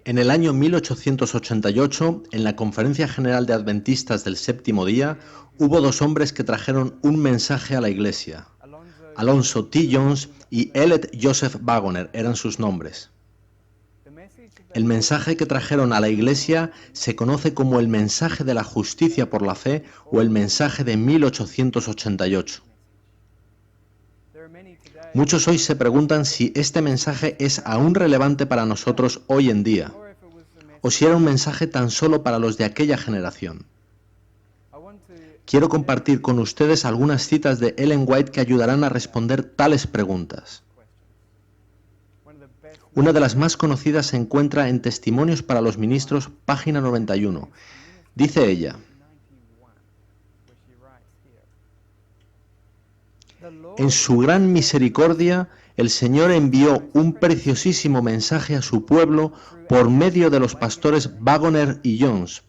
En el año 1888, en la Conferencia General de Adventistas del Séptimo Día, hubo dos hombres que trajeron un mensaje a la Iglesia. Alonzo T. Jones y Elliot Joseph Wagoner eran sus nombres. El mensaje que trajeron a la Iglesia se conoce como el mensaje de la justicia por la fe o el mensaje de 1888. Muchos hoy se preguntan si este mensaje es aún relevante para nosotros hoy en día, o si era un mensaje tan solo para los de aquella generación. Quiero compartir con ustedes algunas citas de Ellen White que ayudarán a responder tales preguntas. Una de las más conocidas se encuentra en Testimonios para los Ministros, página 91. Dice ella: en su gran misericordia, el Señor envió un preciosísimo mensaje a su pueblo por medio de los pastores Wagoner y Jones.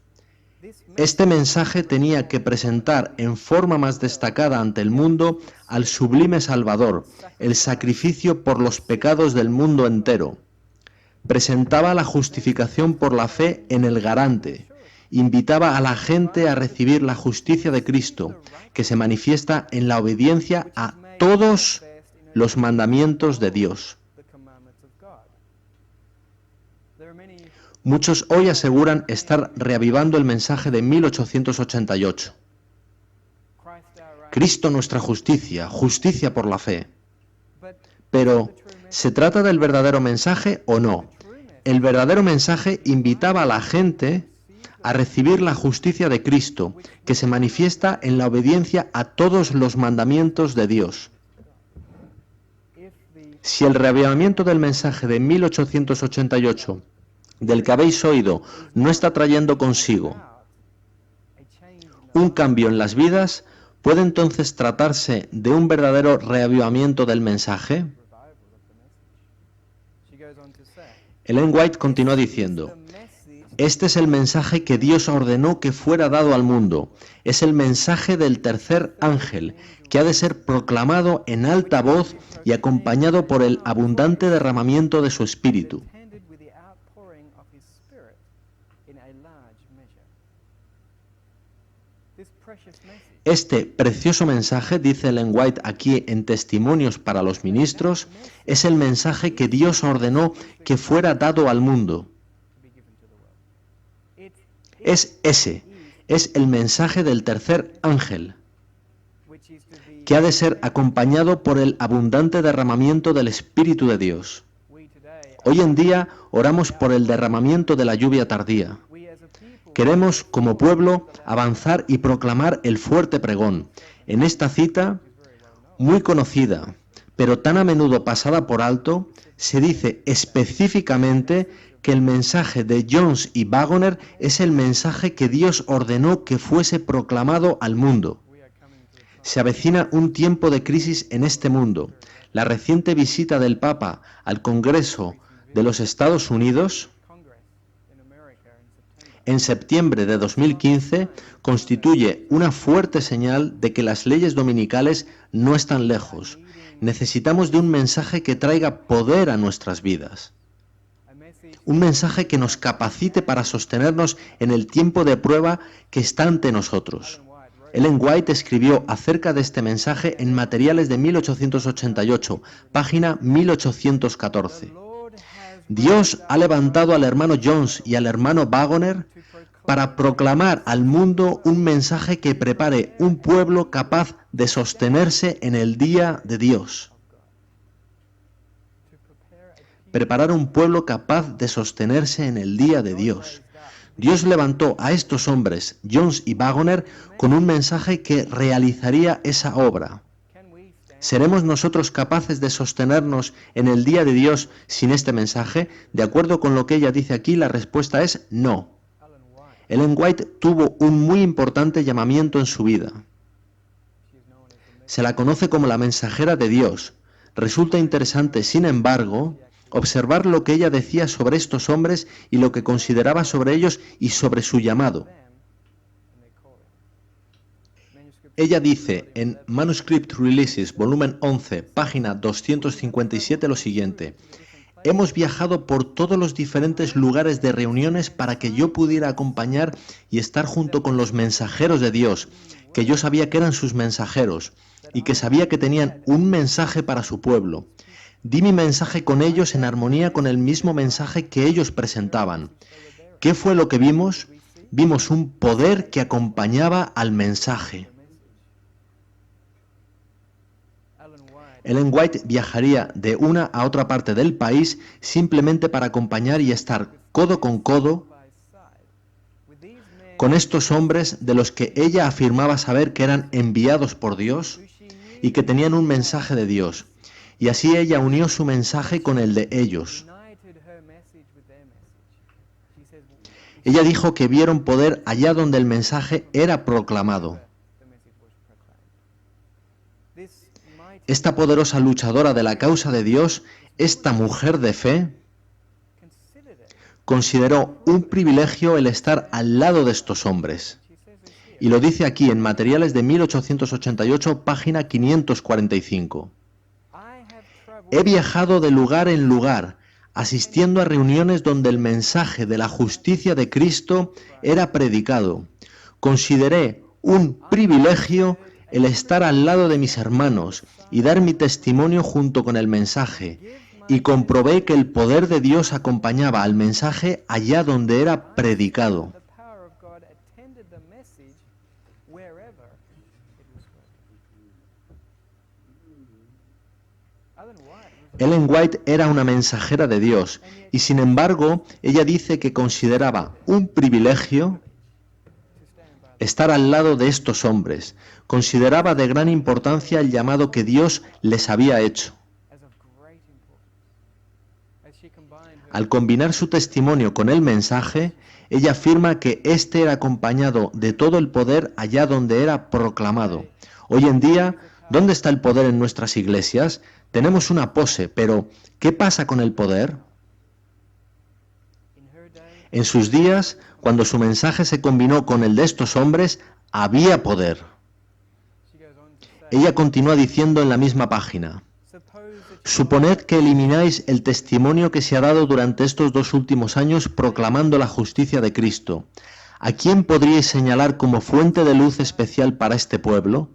Este mensaje tenía que presentar en forma más destacada ante el mundo al sublime Salvador, el sacrificio por los pecados del mundo entero. Presentaba la justificación por la fe en el garante. Invitaba a la gente a recibir la justicia de Cristo, que se manifiesta en la obediencia a todos los mandamientos de Dios. Muchos hoy aseguran estar reavivando el mensaje de 1888. Cristo nuestra justicia, justicia por la fe. Pero, ¿se trata del verdadero mensaje o no? El verdadero mensaje invitaba a la gente a recibir la justicia de Cristo, que se manifiesta en la obediencia a todos los mandamientos de Dios. Si el reavivamiento del mensaje de 1888, del que habéis oído, no está trayendo consigo un cambio en las vidas, ¿puede entonces tratarse de un verdadero reavivamiento del mensaje? Ellen White continúa diciendo: este es el mensaje que Dios ordenó que fuera dado al mundo. Es el mensaje del tercer ángel, que ha de ser proclamado en alta voz y acompañado por el abundante derramamiento de su espíritu. Este precioso mensaje, dice Ellen White aquí en Testimonios para los Ministros, es el mensaje que Dios ordenó que fuera dado al mundo. Es el mensaje del tercer ángel, que ha de ser acompañado por el abundante derramamiento del Espíritu de Dios. Hoy en día oramos por el derramamiento de la lluvia tardía. Queremos, como pueblo, avanzar y proclamar el fuerte pregón. En esta cita, muy conocida, pero tan a menudo pasada por alto, se dice específicamente que el mensaje de Jones y Wagoner es el mensaje que Dios ordenó que fuese proclamado al mundo. Se avecina un tiempo de crisis en este mundo. La reciente visita del Papa al Congreso de los Estados Unidos en septiembre de 2015 constituye una fuerte señal de que las leyes dominicales no están lejos. Necesitamos de un mensaje que traiga poder a nuestras vidas. Un mensaje que nos capacite para sostenernos en el tiempo de prueba que está ante nosotros. Ellen White escribió acerca de este mensaje en Materiales de 1888, página 1814. Dios ha levantado al hermano Jones y al hermano Wagoner para proclamar al mundo un mensaje que prepare un pueblo capaz de sostenerse en el día de Dios. Preparar un pueblo capaz de sostenerse en el día de Dios. Dios levantó a estos hombres, Jones y Wagoner, con un mensaje que realizaría esa obra. ¿Seremos nosotros capaces de sostenernos en el día de Dios sin este mensaje? De acuerdo con lo que ella dice aquí, la respuesta es no. Ellen White tuvo un muy importante llamamiento en su vida. Se la conoce como la mensajera de Dios. Resulta interesante, sin embargo, observar lo que ella decía sobre estos hombres y lo que consideraba sobre ellos y sobre su llamado. Ella dice en Manuscript Releases, volumen 11, página 257 lo siguiente: hemos viajado por todos los diferentes lugares de reuniones para que yo pudiera acompañar y estar junto con los mensajeros de Dios, que yo sabía que eran sus mensajeros y que sabía que tenían un mensaje para su pueblo. Di mi mensaje con ellos en armonía con el mismo mensaje que ellos presentaban. ¿Qué fue lo que vimos? Vimos un poder que acompañaba al mensaje. Ellen White viajaría de una a otra parte del país simplemente para acompañar y estar codo con codo con estos hombres de los que ella afirmaba saber que eran enviados por Dios y que tenían un mensaje de Dios. Y así ella unió su mensaje con el de ellos. Ella dijo que vieron poder allá donde el mensaje era proclamado. Esta poderosa luchadora de la causa de Dios, esta mujer de fe, consideró un privilegio el estar al lado de estos hombres. Y lo dice aquí en Materiales de 1888, página 545. He viajado de lugar en lugar, asistiendo a reuniones donde el mensaje de la justicia de Cristo era predicado. Consideré un privilegio el estar al lado de mis hermanos y dar mi testimonio junto con el mensaje, y comprobé que el poder de Dios acompañaba al mensaje allá donde era predicado. Ellen White era una mensajera de Dios y sin embargo ella dice que consideraba un privilegio estar al lado de estos hombres. Consideraba de gran importancia el llamado que Dios les había hecho. Al combinar su testimonio con el mensaje, ella afirma que éste era acompañado de todo el poder allá donde era proclamado. Hoy en día, ¿dónde está el poder en nuestras iglesias? Tenemos una pose, pero ¿qué pasa con el poder? En sus días, cuando su mensaje se combinó con el de estos hombres, había poder. Ella continúa diciendo en la misma página: suponed que elimináis el testimonio que se ha dado durante estos 2 últimos años proclamando la justicia de Cristo. ¿A quién podríais señalar como fuente de luz especial para este pueblo?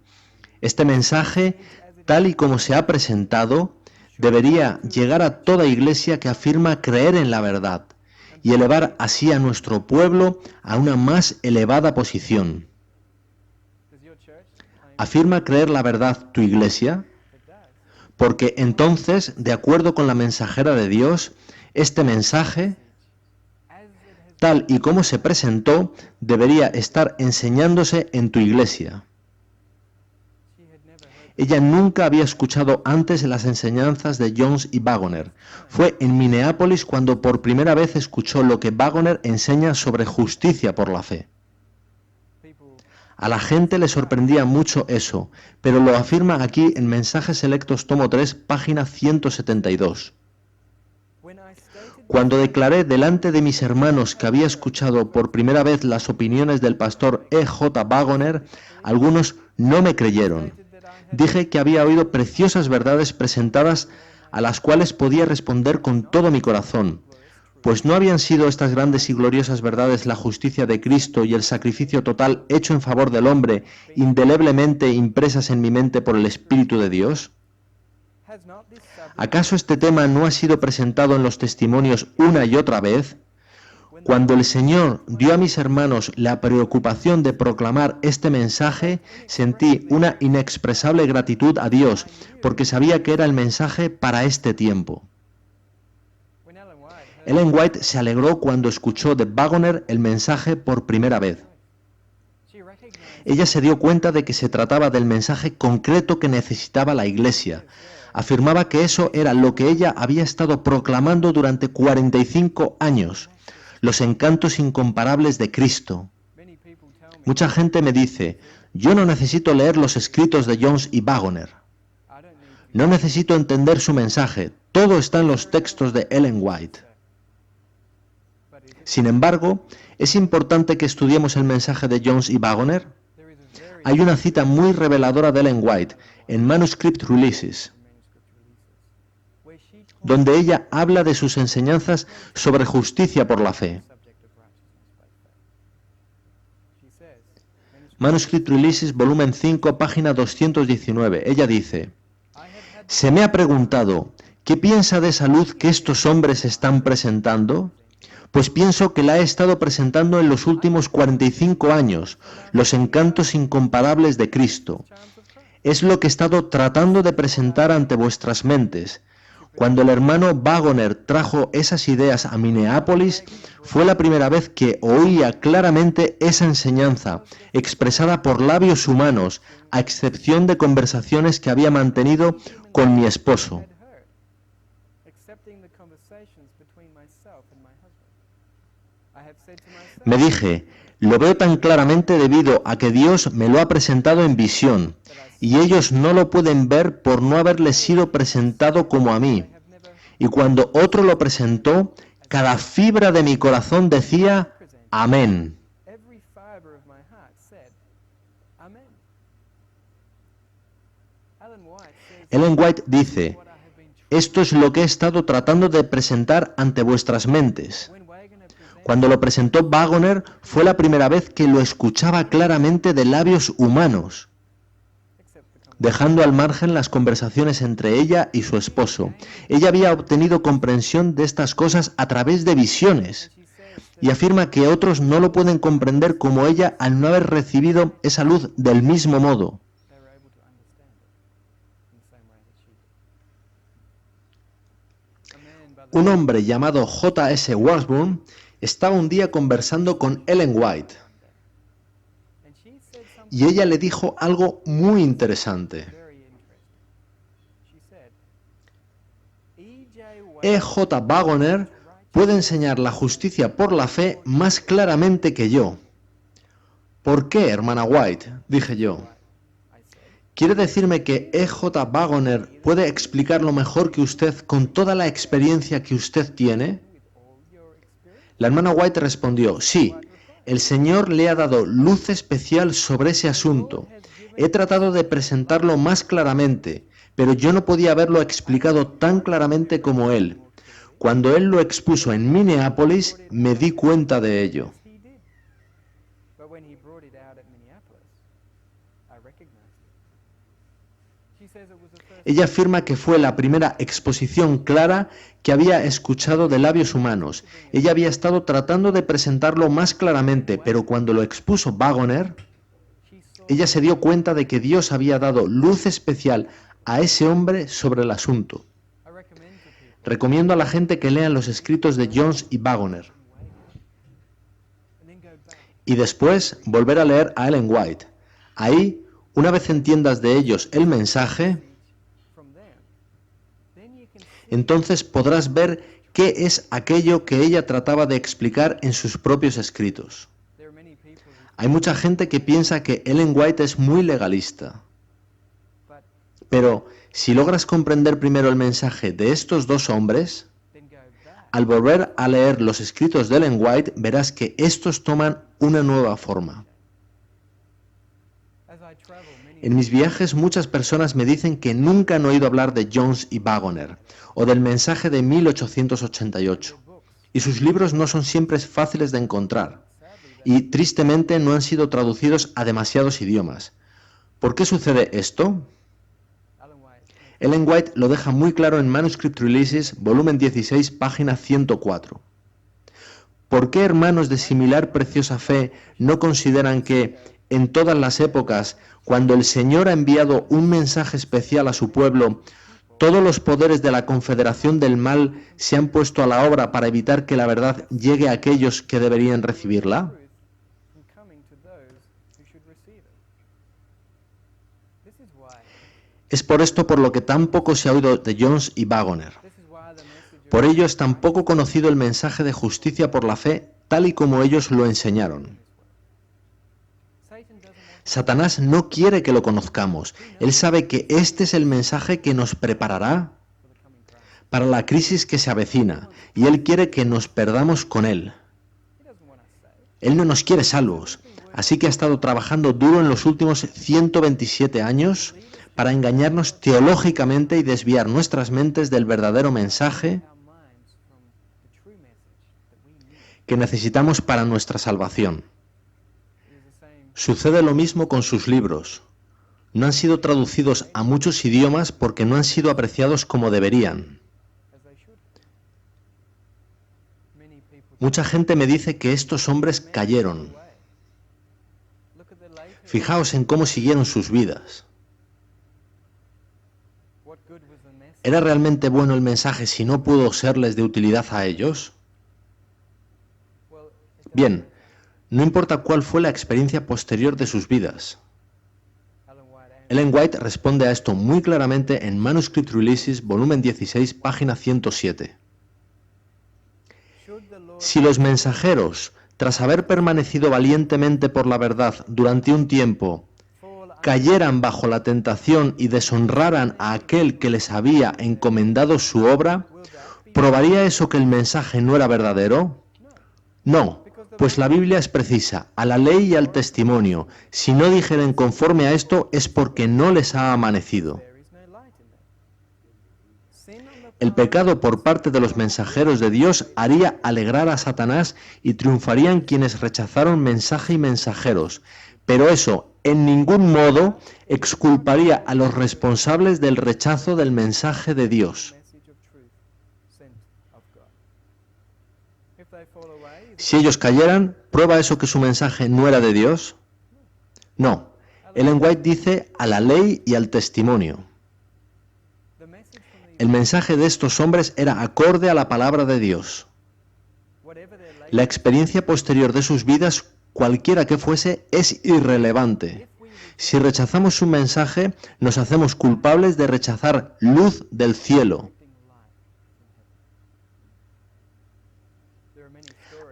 Este mensaje, tal y como se ha presentado, debería llegar a toda iglesia que afirma creer en la verdad y elevar así a nuestro pueblo a una más elevada posición. ¿Afirma creer la verdad tu iglesia? Porque entonces, de acuerdo con la mensajera de Dios, este mensaje, tal y como se presentó, debería estar enseñándose en tu iglesia. Ella nunca había escuchado antes las enseñanzas de Jones y Waggoner. Fue en Minneapolis cuando por primera vez escuchó lo que Waggoner enseña sobre justicia por la fe. A la gente le sorprendía mucho eso, pero lo afirma aquí en Mensajes Selectos, tomo 3, página 172. Cuando declaré delante de mis hermanos que había escuchado por primera vez las opiniones del pastor E.J. Waggoner, algunos no me creyeron. Dije que había oído preciosas verdades presentadas a las cuales podía responder con todo mi corazón, pues no habían sido estas grandes y gloriosas verdades la justicia de Cristo y el sacrificio total hecho en favor del hombre, indeleblemente impresas en mi mente por el Espíritu de Dios. ¿Acaso este tema no ha sido presentado en los testimonios una y otra vez? Cuando el Señor dio a mis hermanos la preocupación de proclamar este mensaje, sentí una inexpresable gratitud a Dios, porque sabía que era el mensaje para este tiempo. Ellen White se alegró cuando escuchó de Waggoner el mensaje por primera vez. Ella se dio cuenta de que se trataba del mensaje concreto que necesitaba la Iglesia. Afirmaba que eso era lo que ella había estado proclamando durante 45 años. Los encantos incomparables de Cristo. Mucha gente me dice, yo no necesito leer los escritos de Jones y Waggoner. No necesito entender su mensaje, todo está en los textos de Ellen White. Sin embargo, ¿es importante que estudiemos el mensaje de Jones y Waggoner? Hay una cita muy reveladora de Ellen White en Manuscript Releases, donde ella habla de sus enseñanzas sobre justicia por la fe. Manuscript Releases, volumen 5, página 219. Ella dice: se me ha preguntado, ¿qué piensa de esa luz que estos hombres están presentando? Pues pienso que la he estado presentando en los últimos 45 años, los encantos incomparables de Cristo. Es lo que he estado tratando de presentar ante vuestras mentes. Cuando el hermano Wagoner trajo esas ideas a Minneapolis, fue la primera vez que oía claramente esa enseñanza, expresada por labios humanos, a excepción de conversaciones que había mantenido con mi esposo. Me dije, lo veo tan claramente debido a que Dios me lo ha presentado en visión, y ellos no lo pueden ver por no haberles sido presentado como a mí. Y cuando otro lo presentó, cada fibra de mi corazón decía, amén. Ellen White dice, esto es lo que he estado tratando de presentar ante vuestras mentes. Cuando lo presentó Wagoner, fue la primera vez que lo escuchaba claramente de labios humanos, dejando al margen las conversaciones entre ella y su esposo. Ella había obtenido comprensión de estas cosas a través de visiones, y afirma que otros no lo pueden comprender como ella al no haber recibido esa luz del mismo modo. Un hombre llamado J.S. Washburn estaba un día conversando con Ellen White, y ella le dijo algo muy interesante. E.J. Wagoner puede enseñar la justicia por la fe más claramente que yo. ¿Por qué, hermana White?, dije yo. ¿Quiere decirme que E.J. Wagoner puede explicarlo mejor que usted con toda la experiencia que usted tiene? La hermana White respondió, sí, el Señor le ha dado luz especial sobre ese asunto. He tratado de presentarlo más claramente, pero yo no podía haberlo explicado tan claramente como él. Cuando él lo expuso en Minneapolis, me di cuenta de ello. Ella afirma que fue la primera exposición clara que había escuchado de labios humanos. Ella había estado tratando de presentarlo más claramente, pero cuando lo expuso Wagoner, ella se dio cuenta de que Dios había dado luz especial a ese hombre sobre el asunto. Recomiendo a la gente que lean los escritos de Jones y Wagoner. Y después volver a leer a Ellen White. Ahí, una vez entiendas de ellos el mensaje, entonces podrás ver qué es aquello que ella trataba de explicar en sus propios escritos. Hay mucha gente que piensa que Ellen White es muy legalista. Pero si logras comprender primero el mensaje de estos dos hombres, al volver a leer los escritos de Ellen White, verás que estos toman una nueva forma. En mis viajes muchas personas me dicen que nunca han oído hablar de Jones y Wagoner o del mensaje de 1888, y sus libros no son siempre fáciles de encontrar, y tristemente no han sido traducidos a demasiados idiomas. ¿Por qué sucede esto? Ellen White lo deja muy claro en Manuscript Releases, volumen 16, página 104. ¿Por qué hermanos de similar preciosa fe no consideran que, en todas las épocas, cuando el Señor ha enviado un mensaje especial a su pueblo, todos los poderes de la confederación del mal se han puesto a la obra para evitar que la verdad llegue a aquellos que deberían recibirla? Es por esto por lo que tan poco se ha oído de Jones y Wagoner. Por ello es tan poco conocido el mensaje de justicia por la fe, tal y como ellos lo enseñaron. Satanás no quiere que lo conozcamos. Él sabe que este es el mensaje que nos preparará para la crisis que se avecina, y él quiere que nos perdamos con él. Él no nos quiere salvos, así que ha estado trabajando duro en los últimos 127 años para engañarnos teológicamente y desviar nuestras mentes del verdadero mensaje que necesitamos para nuestra salvación. Sucede lo mismo con sus libros. No han sido traducidos a muchos idiomas porque no han sido apreciados como deberían. Mucha gente me dice que estos hombres cayeron. Fijaos en cómo siguieron sus vidas. ¿Era realmente bueno el mensaje si no pudo serles de utilidad a ellos? Bien, no importa cuál fue la experiencia posterior de sus vidas. Ellen White responde a esto muy claramente en Manuscript Releases, volumen 16, página 107. Si los mensajeros, tras haber permanecido valientemente por la verdad durante un tiempo, cayeran bajo la tentación y deshonraran a aquel que les había encomendado su obra, ¿probaría eso que el mensaje no era verdadero? No, pues la Biblia es precisa, a la ley y al testimonio. Si no dijeren conforme a esto es porque no les ha amanecido. El pecado por parte de los mensajeros de Dios haría alegrar a Satanás y triunfarían quienes rechazaron mensaje y mensajeros. Pero eso, en ningún modo, exculparía a los responsables del rechazo del mensaje de Dios. Si ellos cayeran, ¿prueba eso que su mensaje no era de Dios? No. Ellen White dice a la ley y al testimonio. El mensaje de estos hombres era acorde a la palabra de Dios. La experiencia posterior de sus vidas, cualquiera que fuese, es irrelevante. Si rechazamos su mensaje, nos hacemos culpables de rechazar luz del cielo.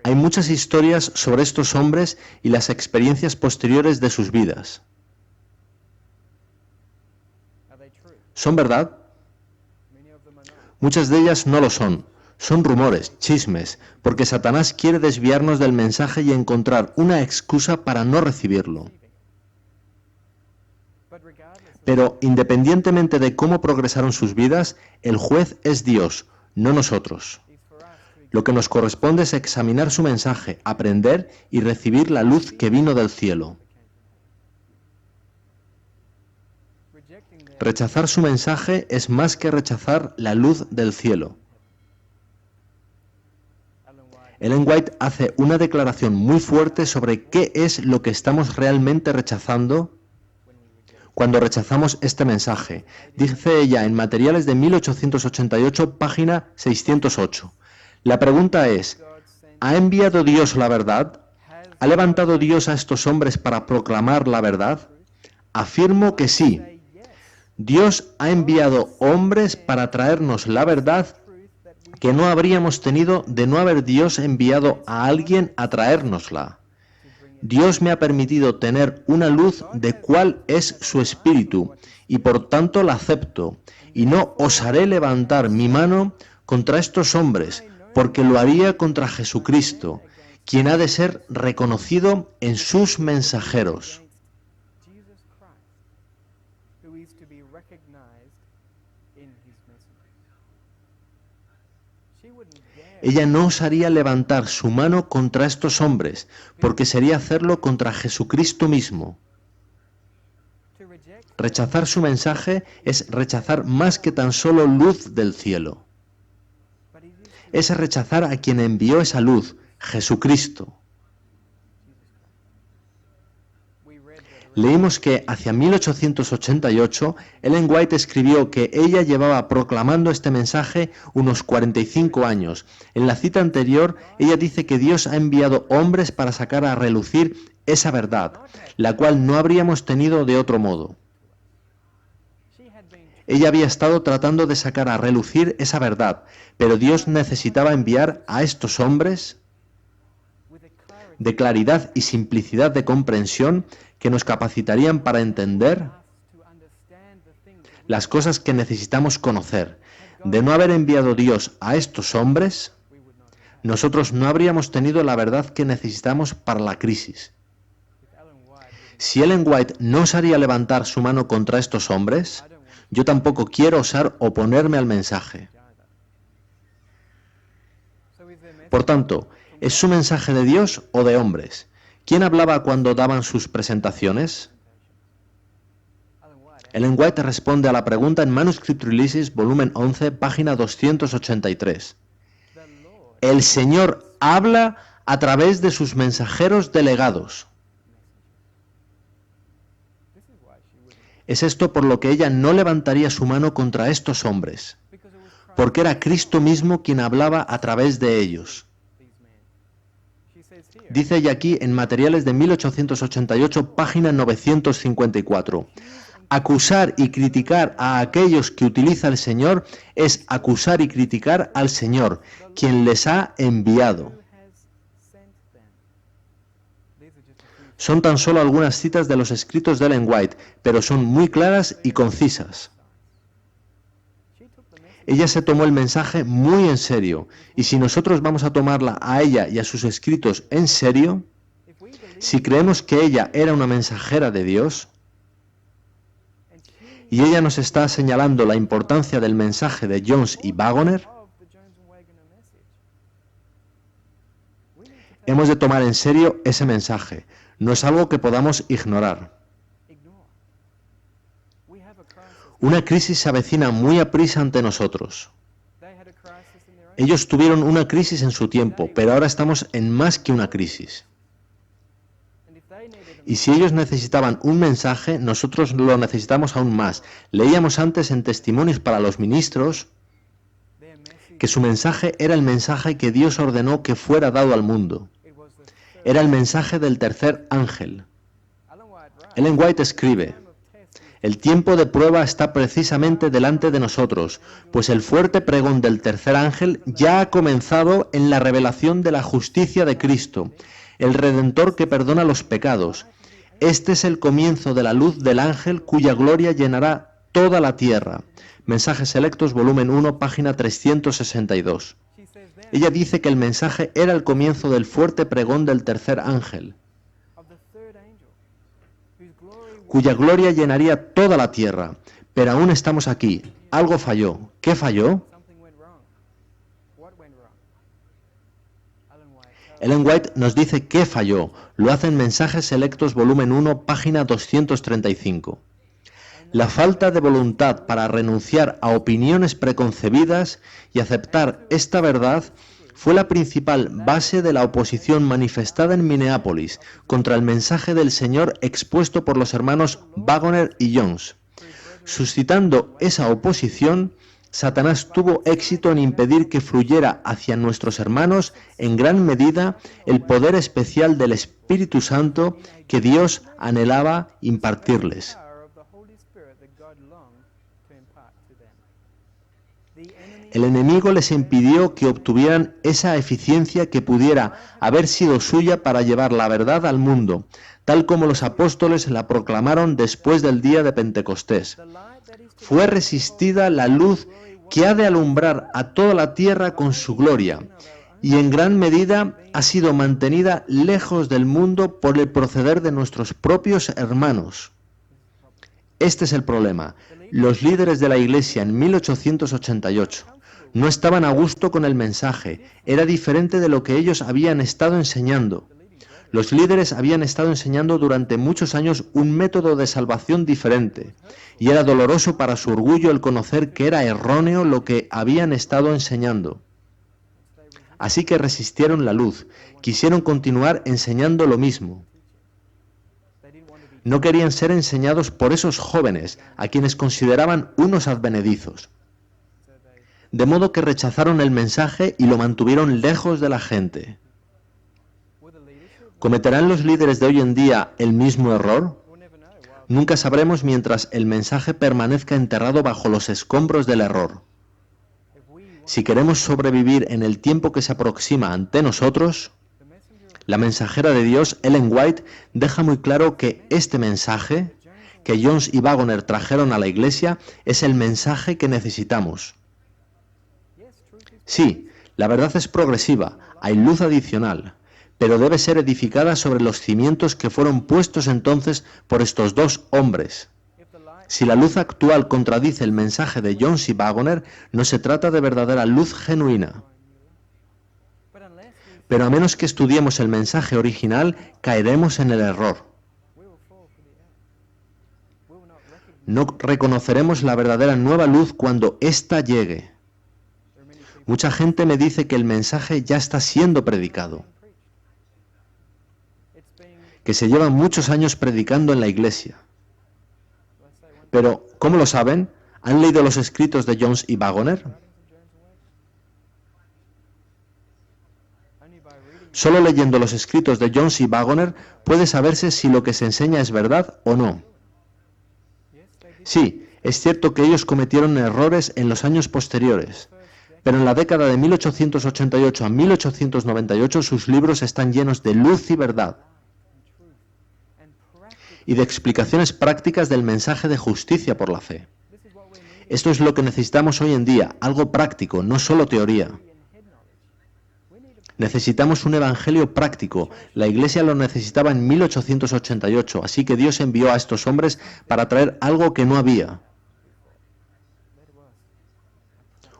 Hay muchas historias sobre estos hombres y las experiencias posteriores de sus vidas. ¿Son verdad? Muchas de ellas no lo son. Son rumores, chismes, porque Satanás quiere desviarnos del mensaje y encontrar una excusa para no recibirlo. Pero, independientemente de cómo progresaron sus vidas, el juez es Dios, no nosotros. Lo que nos corresponde es examinar su mensaje, aprender y recibir la luz que vino del cielo. Rechazar su mensaje es más que rechazar la luz del cielo. Ellen White hace una declaración muy fuerte sobre qué es lo que estamos realmente rechazando cuando rechazamos este mensaje. Dice ella en Materiales de 1888, página 608. La pregunta es, ¿ha enviado Dios la verdad? ¿Ha levantado Dios a estos hombres para proclamar la verdad? Afirmo que sí. Dios ha enviado hombres para traernos la verdad que no habríamos tenido de no haber Dios enviado a alguien a traérnosla. Dios me ha permitido tener una luz de cuál es su espíritu, y por tanto la acepto, y no osaré levantar mi mano contra estos hombres, porque lo haría contra Jesucristo, quien ha de ser reconocido en sus mensajeros. Ella no osaría levantar su mano contra estos hombres, porque sería hacerlo contra Jesucristo mismo. Rechazar su mensaje es rechazar más que tan solo luz del cielo. Es rechazar a quien envió esa luz, Jesucristo. Leímos que hacia 1888 Ellen White escribió que ella llevaba proclamando este mensaje unos 45 años. En la cita anterior, ella dice que Dios ha enviado hombres para sacar a relucir esa verdad, la cual no habríamos tenido de otro modo. Ella había estado tratando de sacar a relucir esa verdad, pero Dios necesitaba enviar a estos hombres de claridad y simplicidad de comprensión que nos capacitarían para entender las cosas que necesitamos conocer. De no haber enviado Dios a estos hombres, nosotros no habríamos tenido la verdad que necesitamos para la crisis. Si Ellen White no osaría levantar su mano contra estos hombres, yo tampoco quiero osar oponerme al mensaje. Por tanto, ¿es su mensaje de Dios o de hombres? ¿Quién hablaba cuando daban sus presentaciones? Ellen White responde a la pregunta en Manuscript Releases, volumen 11, página 283. El Señor habla a través de sus mensajeros delegados. Es esto por lo que ella no levantaría su mano contra estos hombres, porque era Cristo mismo quien hablaba a través de ellos. Dice ella aquí en Materiales de 1888, página 954. Acusar y criticar a aquellos que utiliza el Señor es acusar y criticar al Señor, quien les ha enviado. Son tan solo algunas citas de los escritos de Ellen White, pero son muy claras y concisas. Ella se tomó el mensaje muy en serio, y si nosotros vamos a tomarla a ella y a sus escritos en serio, si creemos que ella era una mensajera de Dios, y ella nos está señalando la importancia del mensaje de Jones y Wagoner, hemos de tomar en serio ese mensaje. No es algo que podamos ignorar. Una crisis se avecina muy aprisa ante nosotros. Ellos tuvieron una crisis en su tiempo, pero ahora estamos en más que una crisis. Y si ellos necesitaban un mensaje, nosotros lo necesitamos aún más. Leíamos antes en Testimonios para los Ministros que su mensaje era el mensaje que Dios ordenó que fuera dado al mundo. Era el mensaje del tercer ángel. Ellen White escribe: el tiempo de prueba está precisamente delante de nosotros, pues el fuerte pregón del tercer ángel ya ha comenzado en la revelación de la justicia de Cristo, el Redentor que perdona los pecados. Este es el comienzo de la luz del ángel cuya gloria llenará toda la tierra. Mensajes Selectos, volumen 1, página 362. Ella dice que el mensaje era el comienzo del fuerte pregón del tercer ángel, cuya gloria llenaría toda la tierra. Pero aún estamos aquí. Algo falló. ¿Qué falló? Ellen White nos dice qué falló. Lo hace en Mensajes Selectos, volumen 1, página 235. La falta de voluntad para renunciar a opiniones preconcebidas y aceptar esta verdad fue la principal base de la oposición manifestada en Minneapolis contra el mensaje del Señor expuesto por los hermanos Wagoner y Jones. Suscitando esa oposición, Satanás tuvo éxito en impedir que fluyera hacia nuestros hermanos en gran medida el poder especial del Espíritu Santo que Dios anhelaba impartirles. El enemigo les impidió que obtuvieran esa eficiencia que pudiera haber sido suya para llevar la verdad al mundo, tal como los apóstoles la proclamaron después del día de Pentecostés. Fue resistida la luz que ha de alumbrar a toda la tierra con su gloria, y en gran medida ha sido mantenida lejos del mundo por el proceder de nuestros propios hermanos. Este es el problema. Los líderes de la Iglesia en 1888 no estaban a gusto con el mensaje, era diferente de lo que ellos habían estado enseñando. Los líderes habían estado enseñando durante muchos años un método de salvación diferente, y era doloroso para su orgullo el conocer que era erróneo lo que habían estado enseñando. Así que resistieron la luz, quisieron continuar enseñando lo mismo. No querían ser enseñados por esos jóvenes, a quienes consideraban unos advenedizos. De modo que rechazaron el mensaje y lo mantuvieron lejos de la gente. ¿Cometerán los líderes de hoy en día el mismo error? Nunca sabremos mientras el mensaje permanezca enterrado bajo los escombros del error. Si queremos sobrevivir en el tiempo que se aproxima ante nosotros, la mensajera de Dios, Ellen White, deja muy claro que este mensaje que Jones y Wagoner trajeron a la Iglesia es el mensaje que necesitamos. Sí, la verdad es progresiva, hay luz adicional, pero debe ser edificada sobre los cimientos que fueron puestos entonces por estos dos hombres. Si la luz actual contradice el mensaje de Jones y Waggoner, no se trata de verdadera luz genuina. Pero a menos que estudiemos el mensaje original, caeremos en el error. No reconoceremos la verdadera nueva luz cuando ésta llegue. Mucha gente me dice que el mensaje ya está siendo predicado, que se llevan muchos años predicando en la iglesia. Pero, ¿cómo lo saben? ¿Han leído los escritos de Jones y Waggoner? Solo leyendo los escritos de Jones y Waggoner puede saberse si lo que se enseña es verdad o no. Sí, es cierto que ellos cometieron errores en los años posteriores, pero en la década de 1888 a 1898 sus libros están llenos de luz y verdad, y de explicaciones prácticas del mensaje de justicia por la fe. Esto es lo que necesitamos hoy en día, algo práctico, no solo teoría. Necesitamos un evangelio práctico. La Iglesia lo necesitaba en 1888, así que Dios envió a estos hombres para traer algo que no había.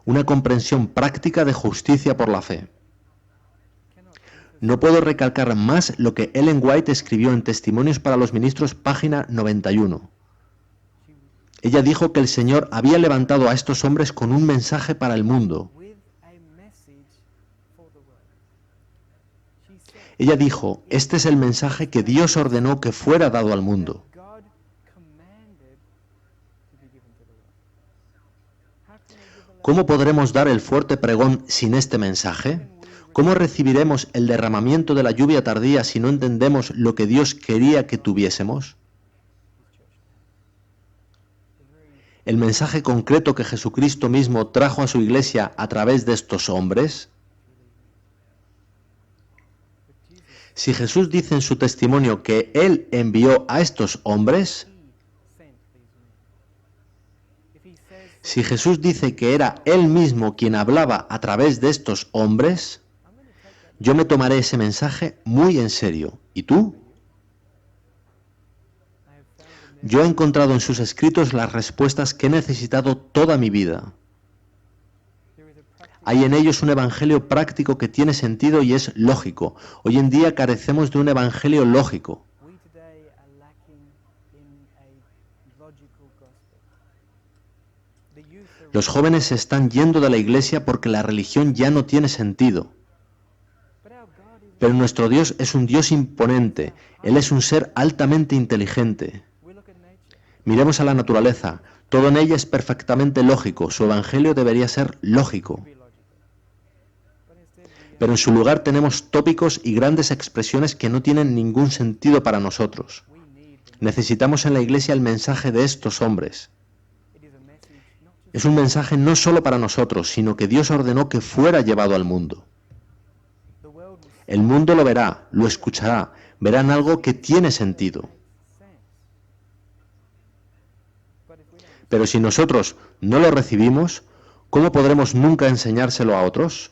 Una comprensión práctica de justicia por la fe. No puedo recalcar más lo que Ellen White escribió en Testimonios para los Ministros, página 91. Ella dijo que el Señor había levantado a estos hombres con un mensaje para el mundo. Ella dijo, este es el mensaje que Dios ordenó que fuera dado al mundo. ¿Cómo podremos dar el fuerte pregón sin este mensaje? ¿Cómo recibiremos el derramamiento de la lluvia tardía si no entendemos lo que Dios quería que tuviésemos? ¿El mensaje concreto que Jesucristo mismo trajo a su iglesia a través de estos hombres? Si Jesús dice en su testimonio que Él envió a estos hombres, si Jesús dice que era Él mismo quien hablaba a través de estos hombres, yo me tomaré ese mensaje muy en serio. ¿Y tú? Yo he encontrado en sus escritos las respuestas que he necesitado toda mi vida. Hay en ellos un evangelio práctico que tiene sentido y es lógico. Hoy en día carecemos de un evangelio lógico. Los jóvenes se están yendo de la iglesia porque la religión ya no tiene sentido. Pero nuestro Dios es un Dios imponente. Él es un ser altamente inteligente. Miremos a la naturaleza. Todo en ella es perfectamente lógico. Su evangelio debería ser lógico. Pero en su lugar tenemos tópicos y grandes expresiones que no tienen ningún sentido para nosotros. Necesitamos en la iglesia el mensaje de estos hombres. Es un mensaje no solo para nosotros, sino que Dios ordenó que fuera llevado al mundo. El mundo lo verá, lo escuchará, verán algo que tiene sentido. Pero si nosotros no lo recibimos, ¿cómo podremos nunca enseñárselo a otros?